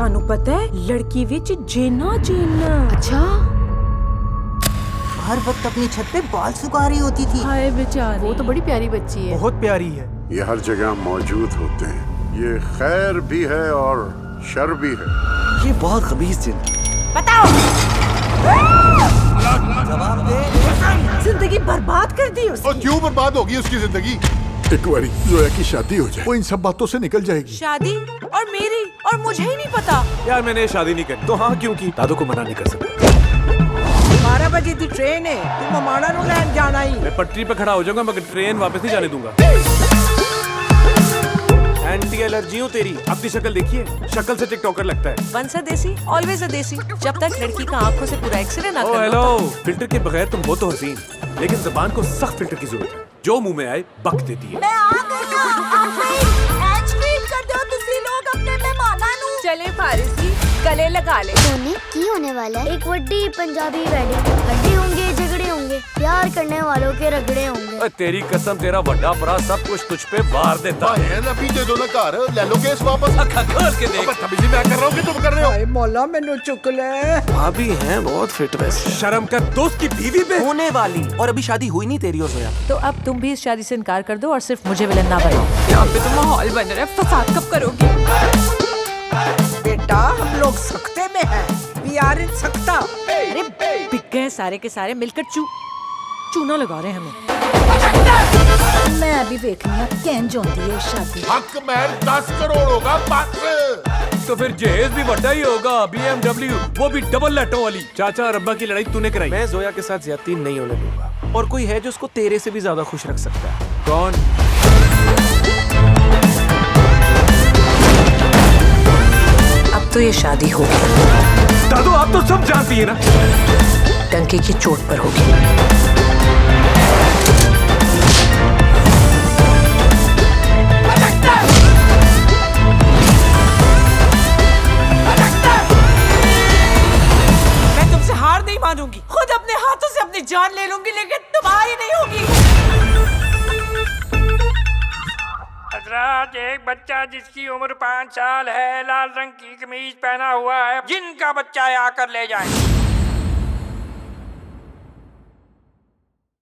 तानू पता है लड़की विच जेना जेना। अच्छा, हर वक्त अपनी छत पे बाल सुखा रही होती थी। हाय बेचारी, वो तो बड़ी प्यारी बच्ची है। बहुत प्यारी है। ये हर जगह मौजूद होते हैं। ये खैर भी है और शर भी है। ये बहुत खबीस जिन। बताओ जवाब दे। जिंदगी बर्बाद कर दी उसकी। और क्यों बर्बाद होगी उसकी जिंदगी? एक बारी जोया की शादी हो जाए, वो इन सब बातों से निकल जाएगी। शादी और मेरी और मुझे ही नहीं पता। यार मैंने शादी नहीं करी तो हाँ क्यों की? दादू को मना नहीं कर सकता। 12 बजे की ट्रेन है, तू ममाना नु लैन जाना ही। मैं पटरी पे खड़ा हो जाऊंगा मगर ट्रेन वापस नहीं जाने दूंगा। एंटी एलर्जी हूँ तेरी। अपनी शक्ल देखिए, शक्ल से टिकटॉकर लगता है। वंस अ देसी ऑलवेज अ देसी। जब तक लड़की का आंखों से पूरा एक्सरे ना ओ कर हेलो, लो। फिल्टर के बगैर तुम हो तो हसीन, लेकिन जबान को सख्त फिल्टर की जरूरत है। जो मुंह में आए बक देती है। मैं आ गई। एच ट्रीट कर दो तुसी लोग अपने मेहमानां नु। चले फारिसी गले लगा ले। सोनी की होने वाला है एक वड्डी पंजाबी वेडिंग। हड्डी होंगे, झगड़े होंगे, प्यार करने वालों के रगड़े होंगे। ओए तेरी कसम, तेरा बड़ा भरा सब कुछ तुझ पे वार देता है। है ना, दे दो ना घर, ले लो केस वापस। अखा खोल के देख। तभी मैं कर रहा हूँ कि तुम कर रहे हो। हाय मौला मैनू चुक ले। भाभी हैं बहुत फिट वैसे। शर्म कर, दोस्त की बीवी पे होने वाली, और अभी शादी हुई नहीं तेरी और जोया। तो अब तुम भी इस शादी से इनकार कर दो और सिर्फ मुझे विलन ना बनाओ। यहाँ पे तो माहौल बन रहा है, फसाद कब करोगी? बेटा हम लोग सख्ते में हैं। वी आर इन सख्ता। अरे बिक गए सारे के सारे मिलकर चूना लगा रहे हैं हमें। मैं अभी देख रही हूँ कैंज होती है शादी। हक में 10 करोड़ होगा बस। तो फिर जहेज भी बड़ा ही होगा। BMW, वो भी डबल लाटों वाली। चाचा और अब्बा की लड़ाई तूने कराई। मैं जोया के साथ ज्यादती नहीं होने दूंगा। और कोई है जो उसको तेरे से भी ज्यादा खुश रख सकता है। कौन? अब तो ये शादी होगी। दादू आप तो सब जानती है ना। टंकी की चोट पर होगी। मैं तुमसे हार नहीं मानूंगी। खुद अपने हाथों से अपनी जान ले लूंगी, लेकिन तुम्हारी नहीं होगी। हजरात, एक बच्चा जिसकी उम्र 5 साल है, लाल रंग की कमीज पहना हुआ है, जिनका बच्चा है आकर ले जाए।